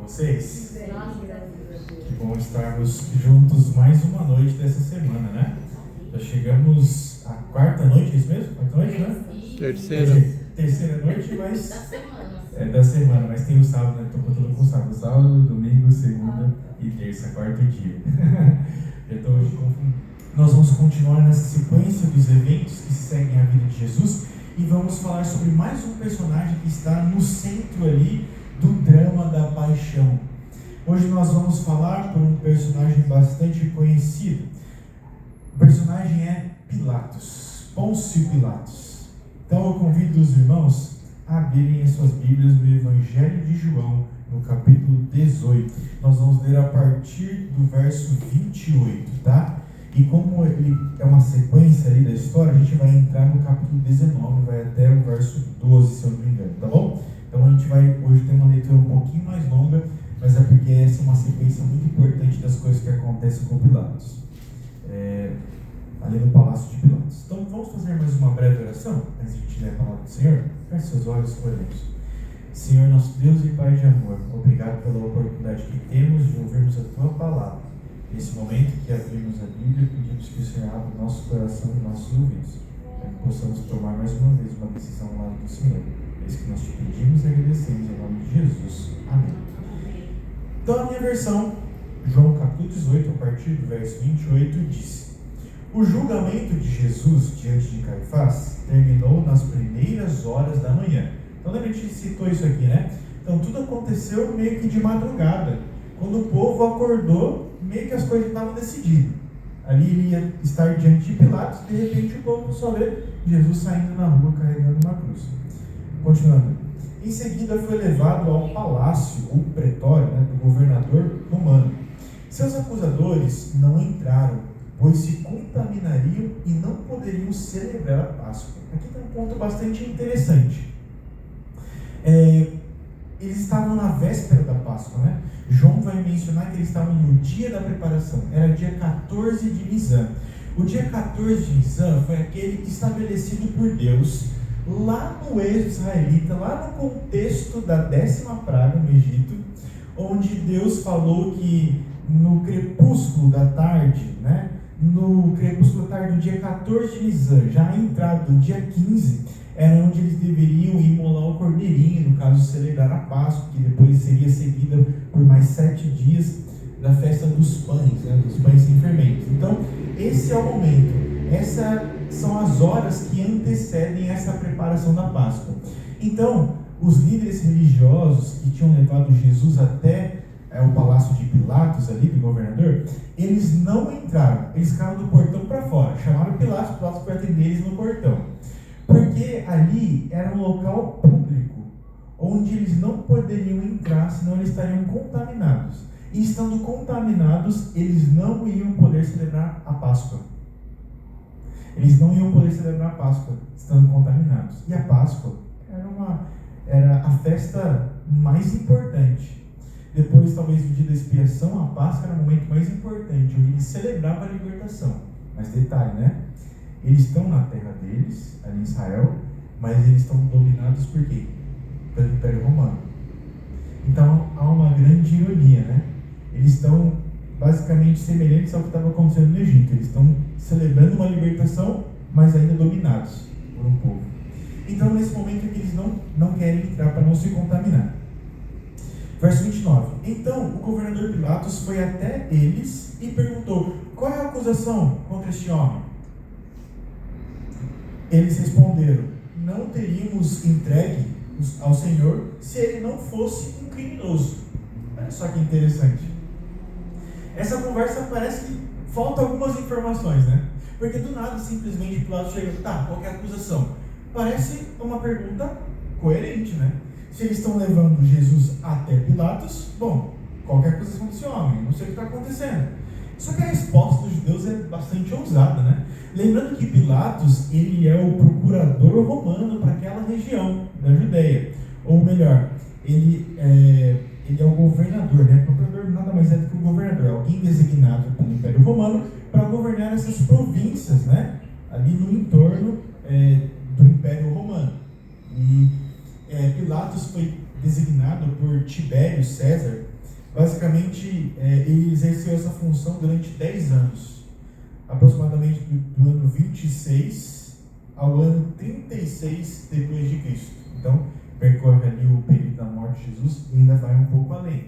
Vocês? Que bom estarmos juntos mais uma noite dessa semana, né? Já chegamos à quarta noite, é isso mesmo? Quarta noite, né? Terceira noite, mas... da semana, mas tem o sábado, né? Estou contando com o sábado. Sábado, domingo, segunda e terça, quarto dia. Então, nós vamos continuar nessa sequência dos eventos que seguem a vida de Jesus e vamos falar sobre mais um personagem que está no centro ali do drama da paixão. Hoje nós vamos falar por um personagem bastante conhecido. O personagem é Pilatos, Pôncio Pilatos. Então eu convido os irmãos a abrirem as suas Bíblias no Evangelho de João, no capítulo 18. Nós vamos ler a partir do verso 28, tá? E como ele é uma sequência ali da história, a gente vai entrar no capítulo 19, vai até o verso 12, se eu não me engano, tá bom? Então a gente vai hoje ter uma leitura um pouquinho mais longa, mas é porque essa é uma sequência muito importante das coisas que acontecem com Pilatos, ali no Palácio de Pilatos. Então vamos fazer mais uma breve oração, antes de a gente ler a palavra do Senhor. Feche seus olhos e oremos. Senhor, nosso Deus e Pai de amor, obrigado pela oportunidade que temos de ouvirmos a Tua palavra. Nesse momento que abrimos a Bíblia, pedimos que o Senhor abra o nosso coração e nossos ouvidos, para que possamos tomar mais uma vez uma decisão ao lado do Senhor. É isso que nós te pedimos e agradecemos em nome de Jesus. Amém. Então a minha versão, João capítulo 18, a partir do verso 28, diz: o julgamento de Jesus diante de Caifás terminou nas primeiras horas da manhã. Então a gente citou isso aqui, né? Então tudo aconteceu meio que de madrugada, quando o povo acordou, meio que as coisas estavam decididas. Ali ele ia estar diante de Pilatos, de repente o povo só vê Jesus saindo na rua carregando uma cruz. Continuando. Em seguida foi levado ao palácio, ou pretório, né, do governador romano. Seus acusadores não entraram, pois se contaminariam e não poderiam celebrar a Páscoa. Aqui tem um ponto bastante interessante. Eles estavam na véspera da Páscoa, né? João vai mencionar que eles estavam no dia da preparação, era dia 14 de Nisan. O dia 14 de Nisan foi aquele estabelecido por Deus lá no êxodo israelita, lá no contexto da 10ª praga no Egito, onde Deus falou que no crepúsculo da tarde, né? No crepúsculo da tarde do dia 14 de Nisan, já entrado do dia 15, era onde eles deveriam imolar o cordeirinho, no caso celebrar a Páscoa, que depois seria seguida por mais 7 dias da festa dos pães, né, dos pães sem fermento. Então, esse é o momento, essas são as horas que antecedem essa preparação da Páscoa. Então, os líderes religiosos que tinham levado Jesus até o palácio de Pilatos, ali do governador, eles não entraram, eles ficaram do portão para fora, chamaram Pilatos para atender eles no portão. Porque ali era um local público, onde eles não poderiam entrar, senão eles estariam contaminados. E estando contaminados, eles não iam poder celebrar a Páscoa. Eles não iam poder celebrar a Páscoa, estando contaminados. E a Páscoa era a festa mais importante. Depois, talvez, do dia da expiação, a Páscoa era o momento mais importante, onde eles celebravam a libertação. Mas detalhe, né? Eles estão na terra deles, ali em Israel, mas eles estão dominados por quê? Pelo Império Romano. Então há uma grande ironia, né? Eles estão basicamente semelhantes ao que estava acontecendo no Egito. Eles estão celebrando uma libertação, mas ainda dominados por um povo. Então nesse momento é que eles não querem entrar para não se contaminar. Verso 29. Então o governador Pilatos foi até eles e perguntou: qual é a acusação contra este homem? Eles responderam: não teríamos entregue ao Senhor se ele não fosse um criminoso. Olha só que interessante. Essa conversa parece que falta algumas informações, né? Porque do nada, simplesmente, Pilatos chega: tá, qual é a acusação? Parece uma pergunta coerente, né? Se eles estão levando Jesus até Pilatos, bom, qual é a acusação desse homem? Não sei o que está acontecendo. Só que a resposta dos judeus é bastante ousada, né? Lembrando que Pilatos, ele é o procurador romano para aquela região da Judéia. Ou melhor, ele ele é o governador, né? O procurador nada mais é do que o governador, alguém designado pelo Império Romano para governar essas províncias, né? Ali no entorno do Império Romano. E Pilatos foi designado por Tibério César. Basicamente, ele exerceu essa função durante 10 anos, aproximadamente do ano 26 ao ano 36 depois de Cristo. Então, percorre ali o período da morte de Jesus e ainda vai um pouco além.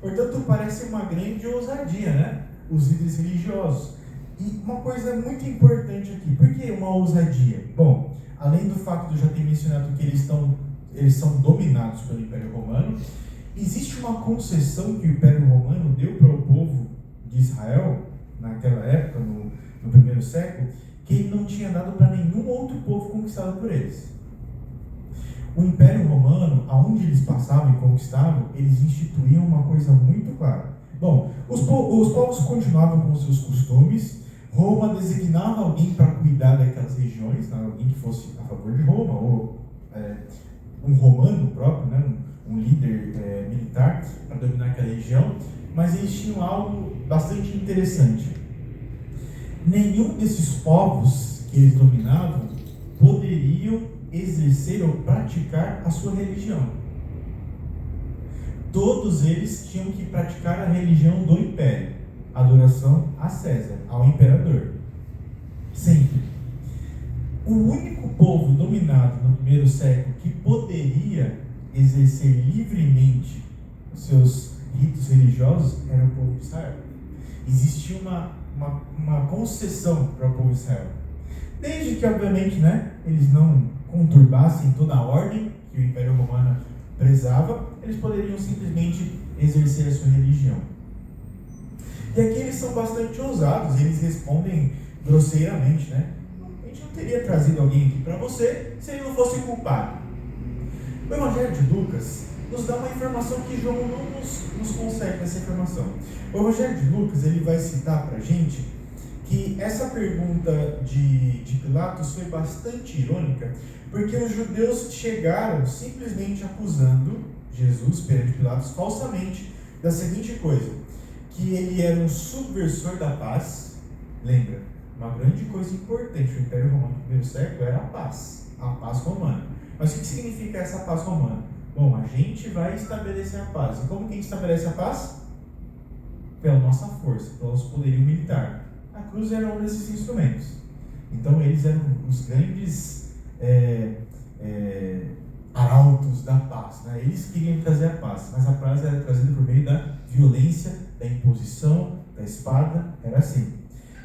Portanto, parece uma grande ousadia, né? Os líderes religiosos. E uma coisa muito importante aqui, por que uma ousadia? Bom, além do fato de eu já ter mencionado que eles são dominados pelo Império Romano, existe uma concessão que o Império Romano deu para o povo de Israel, naquela época, no primeiro século, que ele não tinha dado para nenhum outro povo conquistado por eles. O Império Romano, aonde eles passavam e conquistavam, eles instituíam uma coisa muito clara. Bom, os povos continuavam com os seus costumes. Roma designava alguém para cuidar daquelas regiões, né? Alguém que fosse a favor de Roma, ou um romano próprio, né? Um líder militar para dominar aquela região. Mas eles tinham algo bastante interessante. Nenhum desses povos que eles dominavam poderiam exercer ou praticar a sua religião. Todos eles tinham que praticar a religião do império, a adoração a César, ao imperador. Sempre. O único povo dominado no primeiro século que poderia exercer livremente os seus ritos religiosos era o povo de Israel. Existia uma concessão para o povo de Israel. Desde que, obviamente, né, eles não conturbassem toda a ordem que o Império Romano prezava, eles poderiam simplesmente exercer a sua religião. E aqui eles são bastante ousados, eles respondem grosseiramente, né? A gente não teria trazido alguém aqui para você se ele não fosse culpado. O Evangelho de Lucas nos dá uma informação que João não nos concede essa informação. O Evangelho de Lucas, ele vai citar para a gente que essa pergunta de Pilatos foi bastante irônica, porque os judeus chegaram simplesmente acusando Jesus perante Pilatos falsamente da seguinte coisa: que ele era um subversor da paz. Lembra, uma grande coisa importante do Império Romano no primeiro século era a paz romana. Mas o que significa essa paz romana? Bom, a gente vai estabelecer a paz. E como que a gente estabelece a paz? Pela nossa força, pelo nosso poderio militar. A cruz era um desses instrumentos. Então eles eram os grandes arautos da paz, né? Eles queriam trazer a paz, mas a paz era trazida por meio da violência, da imposição, da espada, era assim.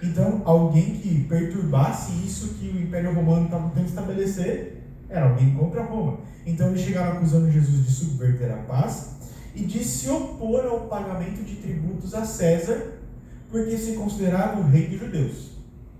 Então alguém que perturbasse isso que o Império Romano estava tentando estabelecer era alguém contra Roma. Então eles chegaram acusando Jesus de subverter a paz e de se opor ao pagamento de tributos a César, porque se considerava o rei dos judeus.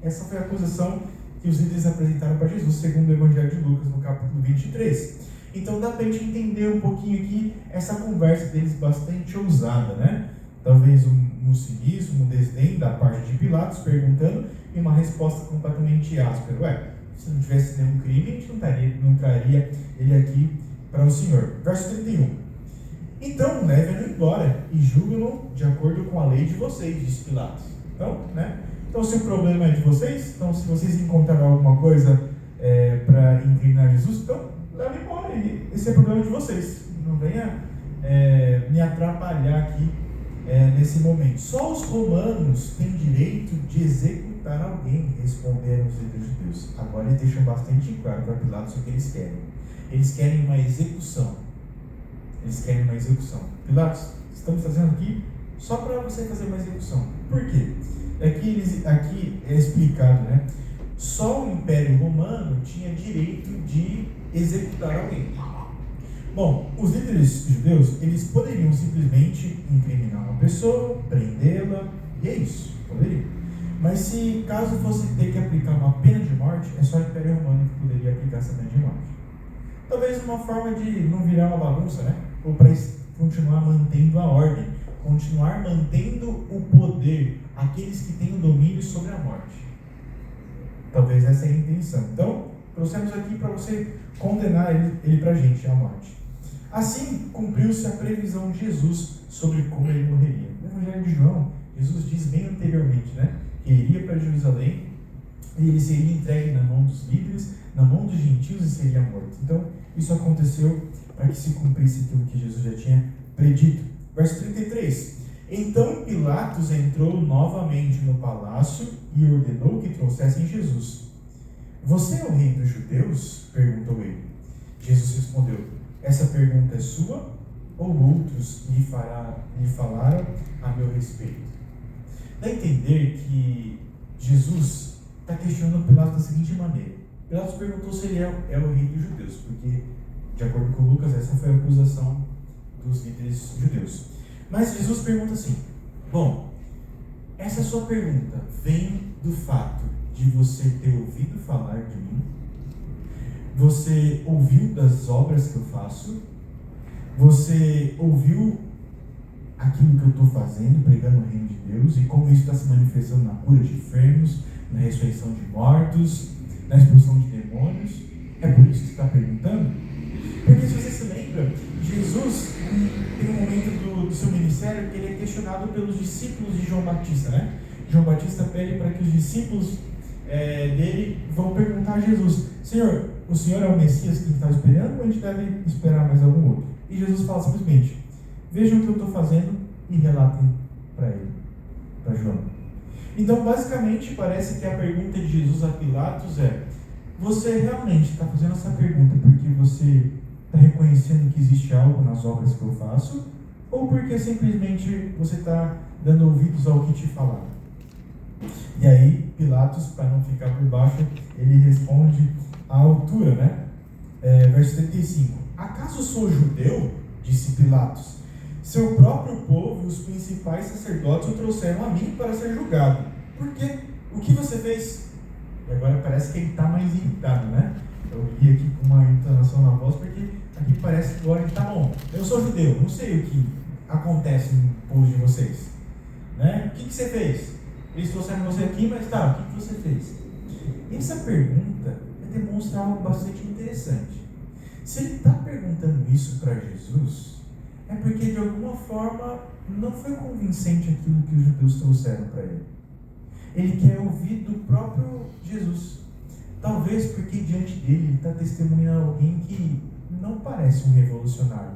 Essa foi a acusação que os líderes apresentaram para Jesus, segundo o Evangelho de Lucas, no capítulo 23. Então dá para a gente entender um pouquinho aqui essa conversa deles bastante ousada, né? Talvez um cinismo, um desdém da parte de Pilatos, perguntando, e uma resposta completamente áspera. Se não tivesse nenhum crime, a gente não traria ele aqui para o Senhor. Verso 31. Então, levem-no embora e julguem-no de acordo com a lei de vocês, disse Pilatos. Então, se o problema é de vocês, então se vocês encontraram alguma coisa para incriminar Jesus, então levem embora. Esse é o problema de vocês. Não venha me atrapalhar aqui nesse momento. Só os romanos têm direito de executar alguém, responderam os líderes judeus. Agora eles deixam bastante claro para Pilatos o que eles querem. Eles querem uma execução. Pilatos, estamos fazendo aqui só para você fazer uma execução. Por quê? Aqui é explicado, né? Só o Império Romano tinha direito de executar alguém. Bom, os líderes judeus, eles poderiam simplesmente incriminar uma pessoa, prendê-la, e é isso, poderiam. Mas se caso fosse ter que aplicar uma pena de morte, é só o Império Romano que poderia aplicar essa pena de morte. Talvez uma forma de não virar uma bagunça, né? Ou para continuar mantendo a ordem, continuar mantendo o poder, aqueles que têm o domínio sobre a morte. Talvez essa é a intenção. Então, trouxemos aqui para você condenar ele para a gente, a morte. Assim cumpriu-se a previsão de Jesus sobre como ele morreria. No Evangelho de João, Jesus diz bem anteriormente, né, que ele iria para Jerusalém e ele seria entregue na mão dos líderes, na mão dos gentios e seria morto. Então, isso aconteceu para que se cumprisse aquilo que Jesus já tinha predito. Verso 33. Então Pilatos entrou novamente no palácio e ordenou que trouxessem Jesus. Você é o rei dos judeus? Perguntou ele. Jesus respondeu: essa pergunta é sua ou outros lhe falaram a meu respeito? Dá a entender que Jesus está questionando Pilatos da seguinte maneira. Pilatos perguntou se ele é o rei dos judeus, porque, de acordo com Lucas, essa foi a acusação dos líderes judeus. Mas Jesus pergunta assim: bom, essa sua pergunta vem do fato de você ter ouvido falar de mim? Você ouviu das obras que eu faço? Você ouviu aquilo que eu estou fazendo, pregando o reino de Deus, e como isso está se manifestando na cura de enfermos, na ressurreição de mortos, na expulsão de demônios? É por isso que você está perguntando? Porque, se você se lembra, Jesus tem um momento do seu ministério que ele é questionado pelos discípulos de João Batista, né? João Batista pede para que os discípulos dele vão perguntar a Jesus: Senhor, o Senhor é o Messias que está esperando ou a gente deve esperar mais algum outro? E Jesus fala simplesmente: vejam o que eu estou fazendo e relatem para ele, para João. Então, basicamente, parece que a pergunta de Jesus a Pilatos é: você realmente está fazendo essa pergunta porque você está reconhecendo que existe algo nas obras que eu faço, ou porque simplesmente você está dando ouvidos ao que te falaram? E aí Pilatos, para não ficar por baixo, ele responde à altura, né? Verso 35. Acaso sou judeu? Disse Pilatos. Seu próprio povo e os principais sacerdotes o trouxeram a mim para ser julgado. Por quê? O que você fez? E agora parece que ele está mais irritado, né? Eu li aqui com uma entonação na voz, porque aqui parece que agora ele está bom. Eu sou judeu, não sei o que acontece no povo de vocês, né? O que você fez? Eles trouxeram você aqui, mas tá, o que você fez? Essa pergunta demonstra algo bastante interessante. Se ele está perguntando isso para Jesus, é porque de alguma forma não foi convincente aquilo que os judeus trouxeram para ele. Ele quer ouvir do próprio Jesus. Talvez porque diante dele ele está testemunhando alguém que não parece um revolucionário.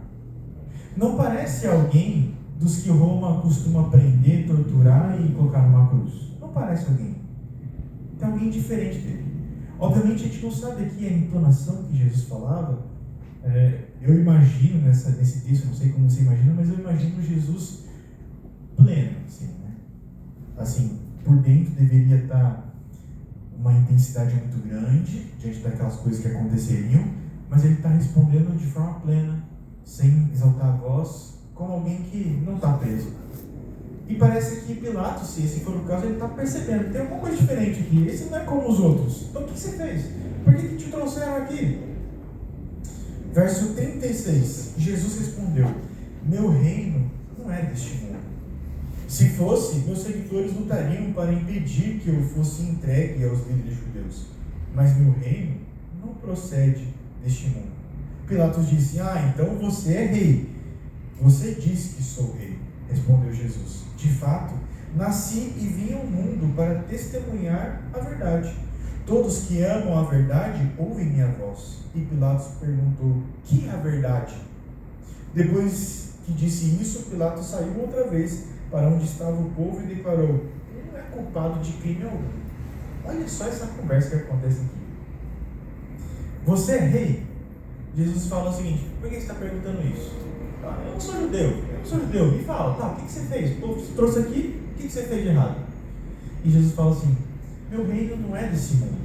Não parece alguém dos que Roma costuma prender, torturar e colocar numa cruz. Não parece alguém. Tem alguém diferente dele. Obviamente a gente não sabe aqui a entonação que Jesus falava. Eu imagino nesse texto, não sei como você imagina, mas eu imagino Jesus pleno, assim, né? Assim, por dentro deveria estar uma intensidade muito grande diante daquelas coisas que aconteceriam, mas ele está respondendo de forma plena, sem exaltar a voz, como alguém que não está preso. E parece que Pilatos, se esse for o caso, ele está percebendo que tem alguma coisa diferente aqui. Esse não é como os outros. Então o que você fez? Por que te trouxeram aqui? Verso 36. Jesus respondeu: meu reino não é deste mundo. Se fosse, meus seguidores lutariam para impedir que eu fosse entregue aos líderes judeus. Mas meu reino não procede deste mundo. Pilatos disse: então você é rei. Você diz que sou rei, respondeu Jesus. De fato, nasci e vim ao mundo para testemunhar a verdade. Todos que amam a verdade ouvem minha voz. E Pilatos perguntou: que é a verdade? Depois que disse isso, Pilatos saiu outra vez para onde estava o povo e declarou: ele não é culpado de crime algum. Olha só essa conversa que acontece aqui. Você é rei? Jesus fala o seguinte: por que você está perguntando isso? Eu não sou judeu, me fala, o que você fez? O povo te trouxe aqui, o que você fez de errado? E Jesus fala assim: meu reino não é desse mundo.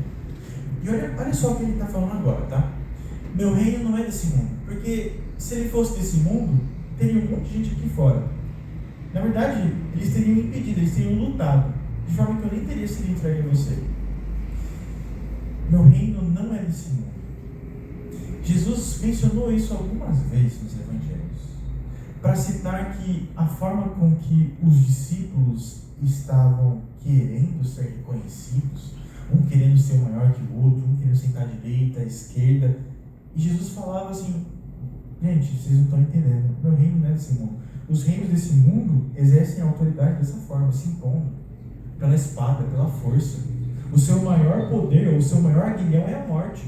E olha só o que ele está falando agora, tá? Meu reino não é desse mundo, porque se ele fosse desse mundo, teria um monte de gente aqui fora. Na verdade, eles teriam impedido, eles teriam lutado, de forma que eu nem teria sido entregue a você. Meu reino não é desse mundo. Jesus mencionou isso algumas vezes nos evangelhos, para citar que a forma com que os discípulos estavam querendo ser reconhecidos, um querendo ser maior que o outro, um querendo sentar à direita, à esquerda, e Jesus falava assim: Gente, vocês não estão entendendo. Meu reino não é desse mundo. Os reinos desse mundo exercem a autoridade dessa forma, se impondo. Pela espada, pela força. O seu maior poder, o seu maior aguilhão é a morte.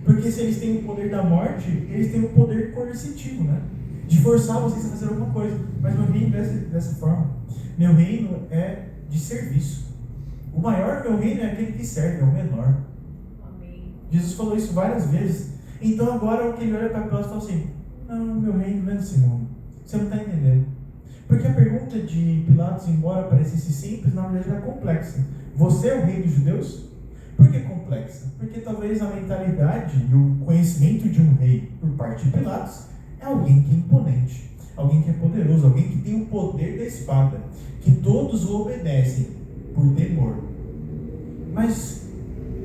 Porque se eles têm o poder da morte, eles têm o poder coercitivo, né? De forçar vocês a fazer alguma coisa. Mas meu reino é dessa forma. Meu reino é de serviço. O maior do meu reino é aquele que serve, é o menor. Amém. Jesus falou isso várias vezes. Então agora o que ele olha para Pilatos e fala assim: não, meu reino não é desse mundo. Você não está entendendo. Porque a pergunta de Pilatos, embora parecesse simples, na verdade era complexa. Você é o rei dos judeus? Por que complexa? Porque talvez a mentalidade e o conhecimento de um rei por parte de Pilatos é alguém que é imponente, alguém que é poderoso, alguém que tem o poder da espada, que todos o obedecem por temor. Mas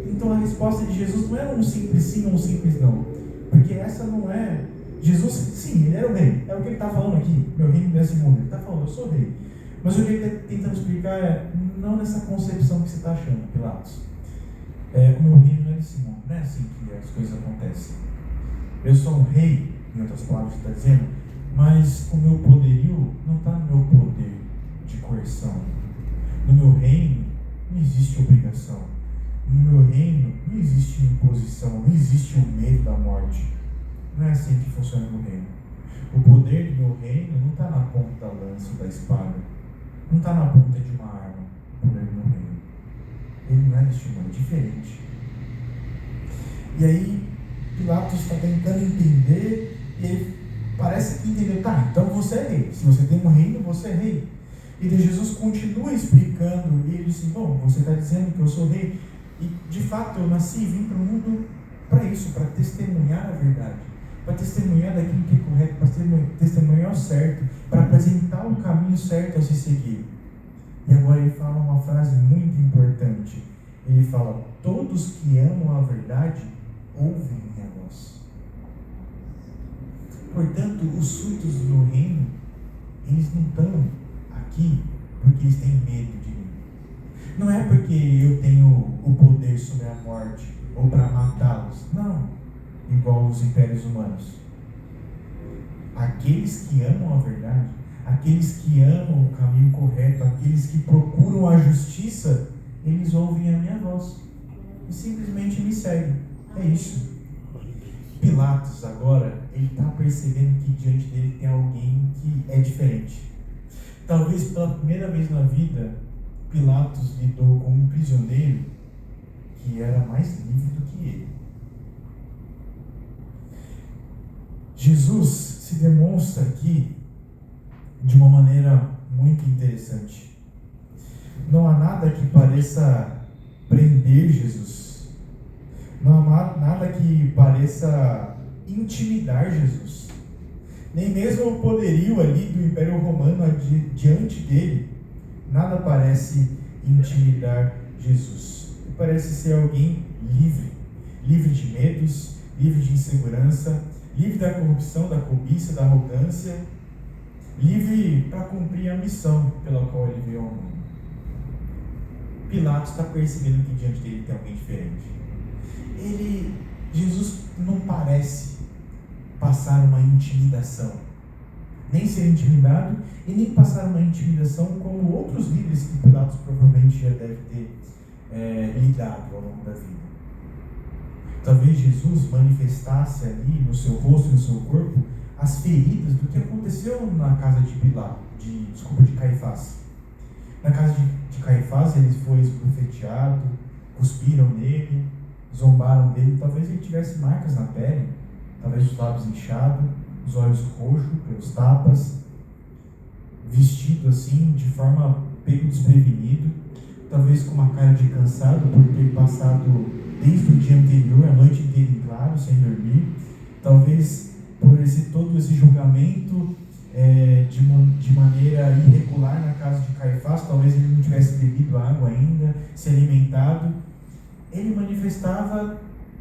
então a resposta de Jesus não era um simples sim ou um simples não, porque essa não é. Jesus, sim, ele era o rei, é o que ele está falando aqui, meu reino desse mundo, ele está falando, eu sou rei. Mas o que ele está tentando explicar é, não nessa concepção que você está achando, Pilatos. O meu reino não é desse mundo, não é assim que as coisas acontecem. Eu sou um rei, em outras palavras está dizendo, mas o meu poderio não está no meu poder de coerção. No meu reino não existe obrigação. No meu reino não existe imposição, não existe o medo da morte. Não é assim que funciona o meu reino. O poder do meu reino não está na ponta da lança, da espada. Não está na ponta de uma arma. O poder do meu reino. Ele não é deste mundo, é diferente. E aí, Pilatos está tentando entender, e ele parece que entendeu. Tá, então você é rei. Se você tem um reino, você é rei. E Jesus continua explicando, e ele diz assim: bom, você está dizendo que eu sou rei. E de fato eu nasci e vim para o mundo para isso, para testemunhar a verdade. Para testemunhar daquilo que é correto, para testemunhar o certo, para apresentar o caminho certo a se seguir. E agora ele fala uma frase muito importante. Ele fala: todos que amam a verdade ouvem minha voz. Portanto, os súditos do meu reino, eles não estão aqui porque eles têm medo de mim. Não é porque eu tenho o poder sobre a morte ou para matá-los. Não. Igual os impérios humanos. Aqueles que amam a verdade, aqueles que amam o caminho correto, aqueles que procuram a justiça, eles ouvem a minha voz e simplesmente me seguem. É isso. Pilatos agora, ele está percebendo que diante dele tem alguém que é diferente. Talvez pela primeira vez na vida, Pilatos lidou com um prisioneiro que era mais livre do que ele. Jesus se demonstra aqui de uma maneira muito interessante. Não há nada que pareça prender Jesus. Não há nada que pareça intimidar Jesus. Nem mesmo o poderio ali do Império Romano diante dele, nada parece intimidar Jesus. Ele parece ser alguém livre. Livre de medos, livre de insegurança, livre da corrupção, da cobiça, da arrogância, livre para cumprir a missão pela qual ele veio ao mundo. Pilatos está percebendo que diante dele tem alguém diferente. Jesus não parece passar uma intimidação, nem ser intimidado e nem passar uma intimidação como outros líderes que Pilatos provavelmente já deve ter lidado ao longo da vida. Talvez Jesus manifestasse ali no seu rosto e no seu corpo as feridas do que aconteceu na casa de Caifás. Na casa de Caifás ele foi esbofeteado, cuspiram nele, zombaram dele. Talvez ele tivesse marcas na pele, talvez os lábios inchados, os olhos roxos pelos tapas, vestido assim de forma pego desprevenido, talvez com uma cara de cansado por ter passado desde o dia anterior, a noite inteira em claro, sem dormir, talvez por todo esse julgamento de maneira irregular na casa de Caifás, talvez ele não tivesse bebido água ainda, se alimentado. Ele manifestava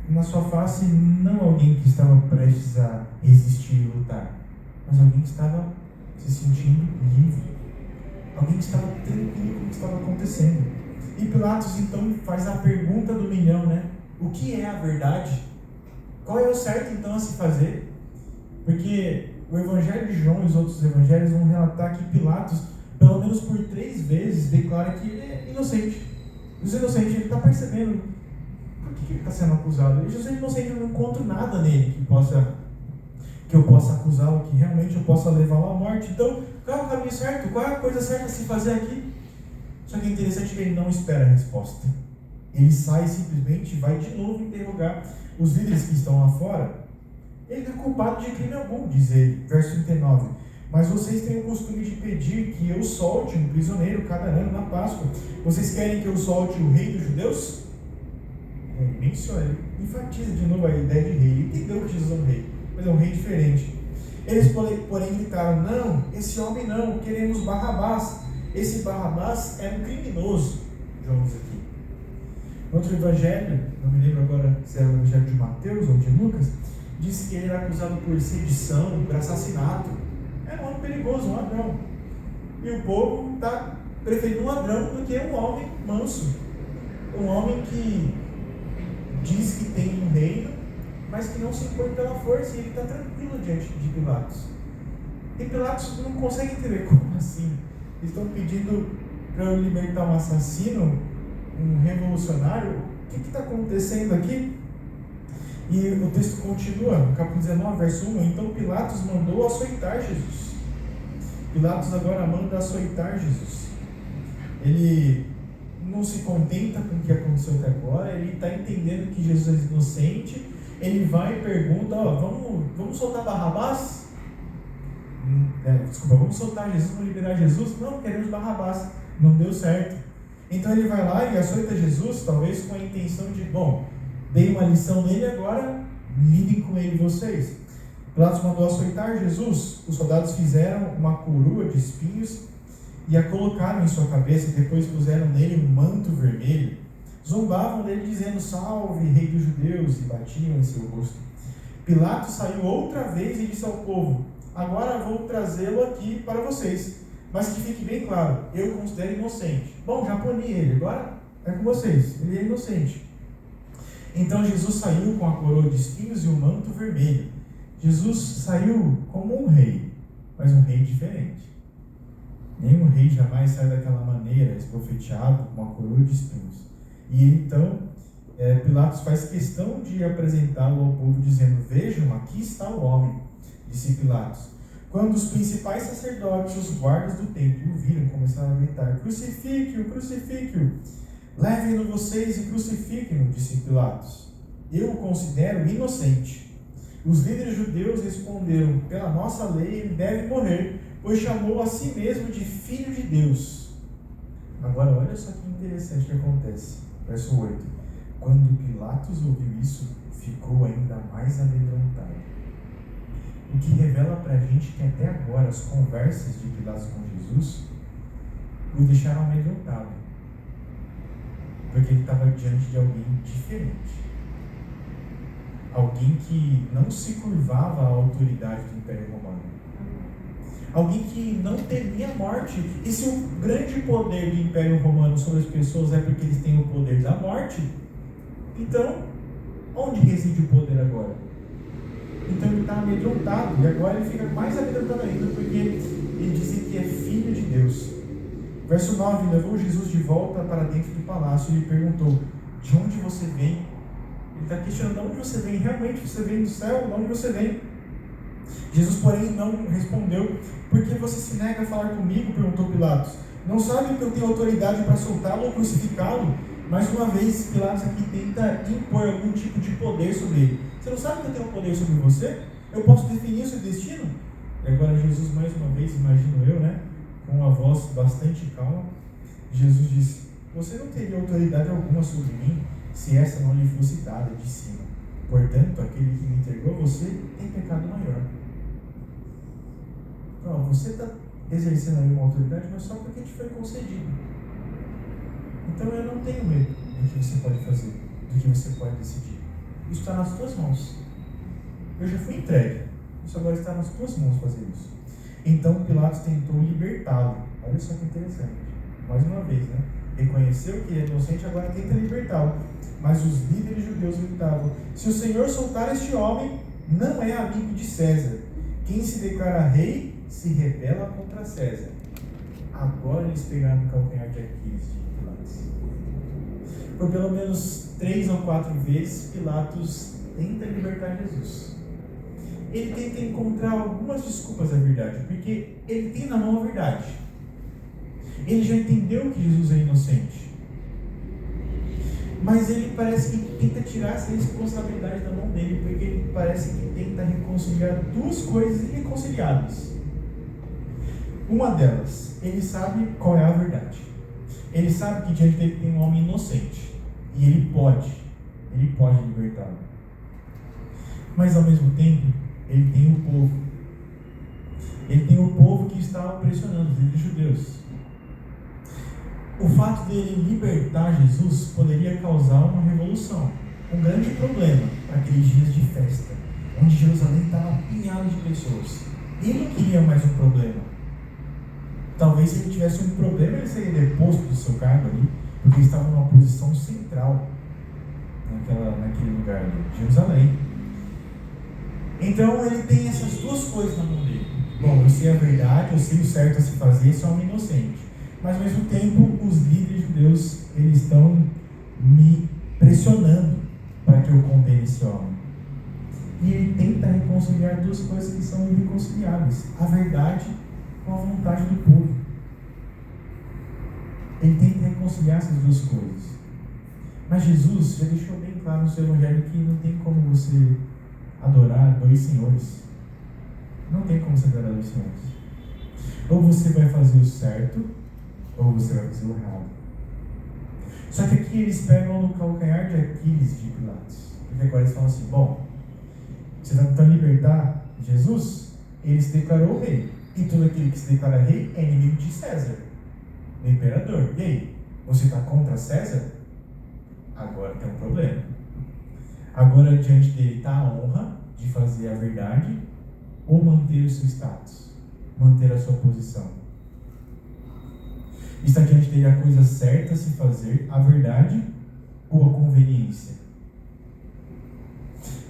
na sua face não alguém que estava prestes a resistir e lutar, mas alguém que estava se sentindo livre, alguém que estava tranquilo com o que estava acontecendo. E Pilatos então faz a pergunta do milhão, né? O que é a verdade? Qual é o certo então a se fazer? Porque o Evangelho de João e os outros evangelhos vão relatar que Pilatos, pelo menos por 3 vezes, declara que ele é inocente. Os inocentes, ele está percebendo por que ele está sendo acusado. Ele é inocente, eu não encontro nada nele que eu possa acusá-lo, que realmente eu possa levá-lo à morte. Então, qual é o caminho certo? Qual é a coisa certa a se fazer aqui? Só que é interessante que ele não espera a resposta. Ele sai simplesmente e vai de novo interrogar os líderes que estão lá fora. Ele não é culpado de crime algum, diz ele, verso 39. Mas vocês têm o costume de pedir que eu solte um prisioneiro cada ano na Páscoa. Vocês querem que eu solte o rei dos judeus? Ele menciona, ele enfatiza de novo a ideia de rei. Ele entendeu que Jesus é um rei, mas é um rei diferente. Eles, porém, gritaram: não, esse homem não, queremos Barrabás. Esse Barrabás é um criminoso. Vamos aqui. Outro evangelho, não me lembro agora se é o evangelho de Mateus ou de Lucas, disse que ele era acusado por sedição, por assassinato. Era um homem perigoso, um ladrão. E o povo está preferindo um ladrão do que um homem manso. Um homem que diz que tem um reino, mas que não se impõe pela força, e ele está tranquilo diante de Pilatos. E Pilatos não consegue entender como assim. Eles estão pedindo para eu libertar um assassino, um revolucionário. O que está acontecendo aqui? E o texto continua, no capítulo 19, verso 1. Então Pilatos mandou açoitar Jesus. Pilatos agora manda açoitar Jesus. Ele não se contenta com o que aconteceu até agora, ele está entendendo que Jesus é inocente. Ele vai e pergunta: vamos soltar Barrabás? Vamos soltar Jesus, vamos liberar Jesus? Não, queremos Barrabás. Não deu certo. Então ele vai lá e açoita Jesus, talvez com a intenção de: dei uma lição nele, agora lidem com ele vocês. Pilatos mandou açoitar Jesus. Os soldados fizeram uma coroa de espinhos e a colocaram em sua cabeça. Depois puseram nele um manto vermelho. Zombavam dele dizendo: salve, rei dos judeus, e batiam em seu rosto. Pilatos saiu outra vez e disse ao povo: agora vou trazê-lo aqui para vocês, mas que fique bem claro, eu o considero inocente. Já puni ele, agora é com vocês, ele é inocente. Então Jesus saiu com a coroa de espinhos e o manto vermelho. Jesus saiu como um rei, mas um rei diferente. Nenhum rei jamais sai daquela maneira, esbofeteado, com uma coroa de espinhos. E então, Pilatos faz questão de apresentá-lo ao povo, dizendo: vejam, aqui está o homem, disse Pilatos. Quando os principais sacerdotes, os guardas do templo, o viram, começaram a gritar: crucifique-o, crucifique-o. Levem-no vocês e crucifiquem-no, disse Pilatos. Eu o considero inocente. Os líderes judeus responderam: pela nossa lei ele deve morrer, pois chamou a si mesmo de Filho de Deus. Agora olha só que interessante que acontece. Verso 8. Quando Pilatos ouviu isso, ficou ainda mais amedrontado. O que revela para a gente que até agora as conversas de Pilatos com Jesus o deixaram amedrontado. Porque ele estava diante de alguém diferente. Alguém que não se curvava à autoridade do Império Romano. Alguém que não temia a morte. E se o grande poder do Império Romano sobre as pessoas é porque eles têm o poder da morte, então, onde reside o poder agora? Então ele está amedrontado. E agora ele fica mais amedrontado ainda, porque ele diz que é Filho de Deus. Verso 9. Levou Jesus de volta para dentro do palácio e lhe perguntou: de onde você vem? Ele está questionando: de onde você vem? Realmente você vem do céu? De onde você vem? Jesus, porém, não respondeu. Por que você se nega a falar comigo? Perguntou Pilatos. Não sabe que eu tenho autoridade para soltá-lo ou crucificá-lo? Mais uma vez, Pilatos aqui tenta impor algum tipo de poder sobre ele. Você não sabe que eu tenho poder sobre você? Eu posso definir o seu destino? E agora Jesus, mais uma vez, imagino eu, com uma voz bastante calma, Jesus disse: você não teria autoridade alguma sobre mim se essa não lhe fosse dada de cima. Portanto, aquele que me entregou a você tem pecado maior. Não, você está exercendo aí uma autoridade, mas só porque te foi concedido. Então eu não tenho medo do que você pode fazer, do que você pode decidir. Isso está nas tuas mãos. Eu já fui entregue. Isso agora está nas tuas mãos fazer isso. Então Pilatos tentou libertá-lo. Olha só que interessante. Mais uma vez, reconheceu que é inocente, agora tenta libertá-lo. Mas os líderes judeus gritavam: se o Senhor soltar este homem, não é amigo de César. Quem se declara rei se rebela contra César. Agora eles pegaram o calcanhar de Aquiles de Pilatos. Por pelo menos 3 ou 4 vezes, Pilatos tenta libertar Jesus. Ele tenta encontrar algumas desculpas à verdade, porque ele tem na mão a verdade. Ele já entendeu que Jesus é inocente. Mas ele parece que tenta tirar essa responsabilidade da mão dele, porque ele parece que tenta reconciliar duas coisas irreconciliáveis. Uma delas, ele sabe qual é a verdade. Ele sabe que diante dele tem um homem inocente. E ele pode libertá-lo. Mas ao mesmo tempo, ele tem o povo. Ele tem o povo que está pressionando, os líderes judeus. O fato dele libertar Jesus poderia causar uma revolução, um grande problema para aqueles dias de festa, onde Jerusalém estava apinhado de pessoas. Ele não queria mais um problema. Talvez se ele tivesse um problema, ele seria deposto do seu cargo ali, porque ele estava numa posição central naquele lugar ali, Jerusalém. Então ele tem essas duas coisas na mão dele. Bom, eu sei a verdade, eu sei o certo a se fazer, sou um inocente. Mas ao mesmo tempo, os líderes judeus, eles estão me pressionando para que eu condene esse homem. E ele tenta reconciliar duas coisas que são irreconciliáveis: a verdade com a vontade do povo. Ele tenta reconciliar essas duas coisas. Mas Jesus já deixou bem claro no seu evangelho que não tem como você adorar dois senhores. Não tem como você adorar dois senhores. Ou você vai fazer o certo, ou você vai fazer o errado. Só que aqui eles pegam no calcanhar de Aquiles de Pilatos. Porque agora eles falam assim: bom, você está tentando libertar Jesus? Ele se declarou rei. E todo aquele que se declara rei é inimigo de César, do imperador. E aí? Você está contra César? Agora tem um problema. Agora diante dele está a honra de fazer a verdade ou manter o seu status, manter a sua posição. Está diante dele a coisa certa a se fazer, a verdade ou a conveniência.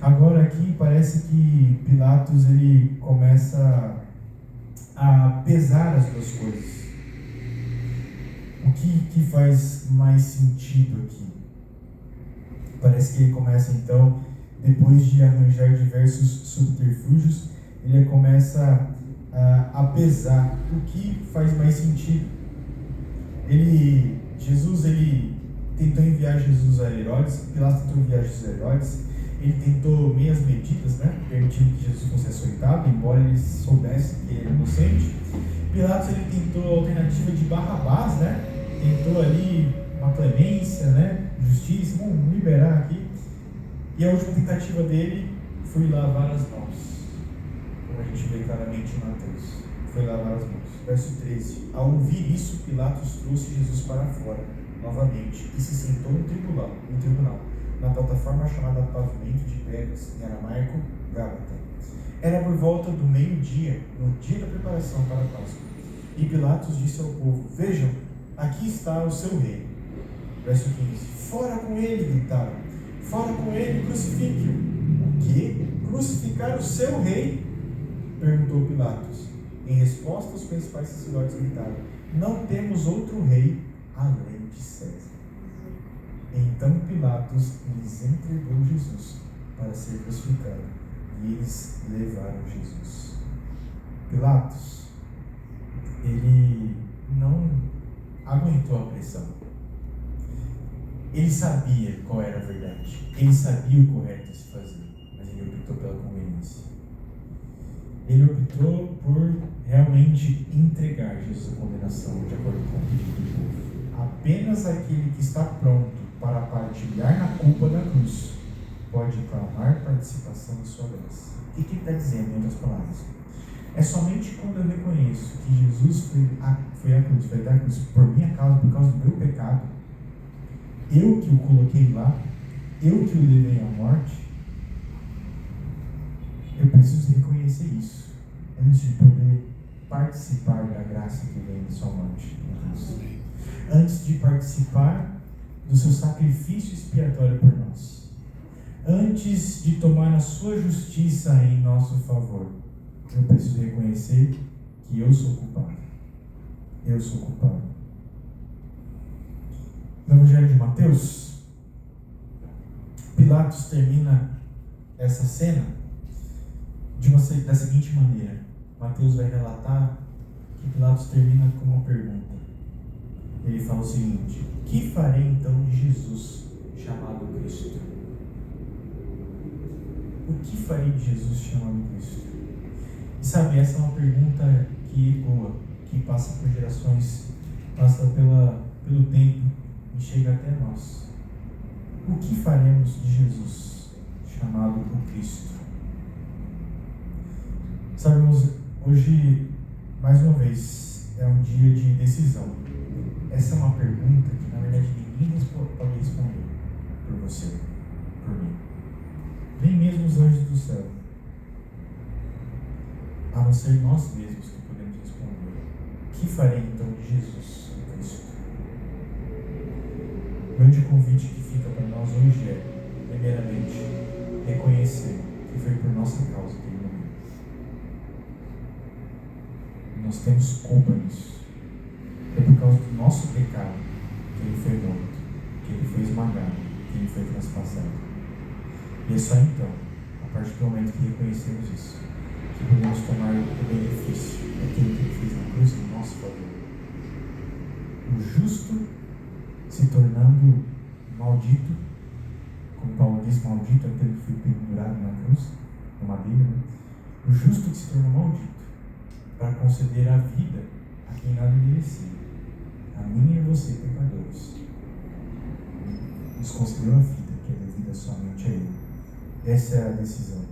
Agora aqui parece que Pilatos ele começa a pesar as duas coisas. O que faz mais sentido aqui? Parece que ele começa então, depois de arranjar diversos subterfúgios, ele começa a pesar o que faz mais sentido. Jesus tentou enviar Jesus a Herodes, Pilatos tentou enviar Jesus a Herodes, ele tentou meias medidas, né, permitindo que Jesus fosse açoitado, embora ele soubesse que ele era inocente. Pilatos ele tentou a alternativa de Barrabás, né, tentou ali uma clemência, né, justiça, vamos liberar aqui. E a última tentativa dele foi lavar as mãos, como a gente vê claramente em Mateus. Foi lavar as mãos. Verso 13. Ao ouvir isso, Pilatos trouxe Jesus para fora, novamente, e se sentou no tribunal, na plataforma chamada Pavimento de Pedras, em aramaico, Gábata. Era por volta do meio-dia, no dia da preparação para a Páscoa. E Pilatos disse ao povo: vejam, aqui está o seu rei. Verso 15. Fora com ele, gritaram. Fora com ele, crucifique-o. O quê? Crucificar o seu rei? Perguntou Pilatos. Em resposta, os principais sacerdotes gritaram: não temos outro rei além de César. Então Pilatos lhes entregou Jesus para ser crucificado, e eles levaram Jesus. Pilatos, ele não aguentou a pressão. Ele sabia qual era a verdade, ele sabia o correto a se fazer, mas ele optou pela conveniência. Ele optou por realmente entregar Jesus à condenação, de acordo com o pedido do povo. Apenas aquele que está pronto para partilhar na culpa da cruz pode clamar participação em sua graça. O que ele está dizendo, em outras palavras? É somente quando eu reconheço que Jesus foi à cruz por minha causa, por causa do meu pecado, eu que o coloquei lá, eu que o levei à morte, eu preciso reconhecer isso antes de poder participar da graça que vem de sua morte. Antes de participar do seu sacrifício expiatório por nós. Antes de tomar a sua justiça em nosso favor. eu preciso reconhecer que eu sou culpado. Eu sou culpado. No Evangelho de Mateus, Pilatos termina essa cena da seguinte maneira. Mateus vai relatar que Pilatos termina com uma pergunta. Ele fala o seguinte: que farei então de Jesus chamado Cristo? O que farei de Jesus chamado Cristo? E sabe, essa é uma pergunta que ecoa, que passa por gerações, passa pelo tempo e chega até nós. O que faremos de Jesus chamado o Cristo? Sabemos, hoje, mais uma vez, é um dia de decisão. Essa é uma pergunta que, na verdade, ninguém pode responder por você, por mim. Nem mesmo os anjos do céu. A não ser nós mesmos que podemos responder. O que farei então de Jesus, o Cristo? O grande convite que fica para nós hoje é, primeiramente, reconhecer que foi por nossa causa que Ele morreu. Nós temos culpa nisso. É por causa do nosso pecado que Ele foi morto, que Ele foi esmagado, que Ele foi traspassado. E é só então, a partir do momento que reconhecemos isso, que podemos tomar o benefício daquilo que Ele fez na cruz em nosso favor. O justo se tornando maldito, como Paulo diz, maldito é aquele que foi pendurado na cruz, no madeira, né? O justo que se tornou maldito para conceder a vida a quem nada merecia, a mim e a você, pecadores. Nos concedeu a vida que é devida somente a Ele. Essa é a decisão.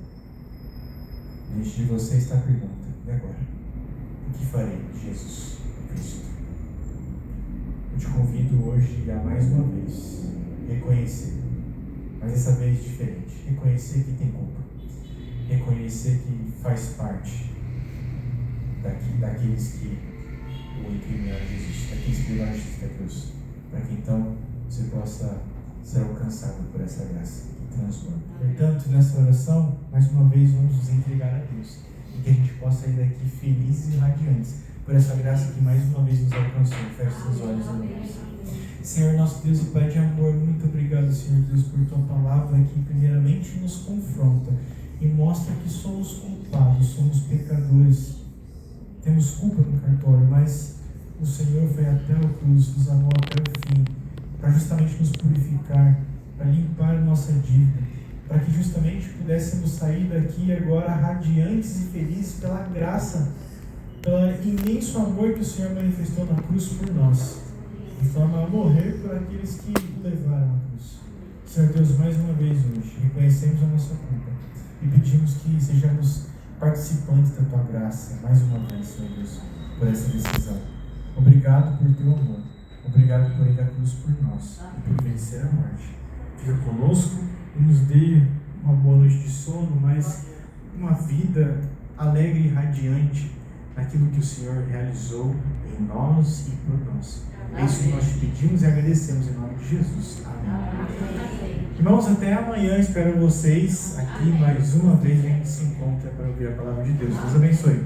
Diante de você está a pergunta: e agora? O que farei de Jesus Cristo? Eu te convido hoje a mais uma vez reconhecer, mas dessa vez diferente, reconhecer que tem culpa, reconhecer que faz parte daqueles que o incriminaram Jesus, daqueles que levaram Jesus da cruz, para que então você possa ser alcançado por essa graça que transforma. Portanto, nessa oração, mais uma vez vamos nos entregar a Deus e que a gente possa sair daqui felizes e radiantes por essa graça que mais uma vez nos alcançou. Feche seus olhos, amigos. Senhor, nosso Deus e Pai de amor, muito obrigado, Senhor Deus, por Tua palavra que primeiramente nos confronta e mostra que somos culpados, somos pecadores. Temos culpa no cartório, mas o Senhor foi até a cruz, nos amou até o fim, para justamente nos purificar, para limpar a nossa dívida, para que justamente pudéssemos sair daqui agora radiantes e felizes pela graça, pelo imenso amor que o Senhor manifestou na cruz por nós, de forma a morrer por aqueles que o levaram à cruz. Senhor Deus, mais uma vez hoje, reconhecemos a nossa culpa e pedimos que sejamos participantes da Tua graça, mais uma vez, Senhor Deus, por essa decisão. Obrigado por Teu amor, obrigado por ir à cruz por nós e por vencer a morte. Fica conosco e nos dê uma boa noite de sono, mas uma vida alegre e radiante naquilo que o Senhor realizou em nós e por nós. É isso que nós te pedimos e agradecemos em nome de Jesus. Amém. Irmãos, até amanhã. Espero vocês aqui mais uma vez. A gente se encontra para ouvir a palavra de Deus. Deus abençoe.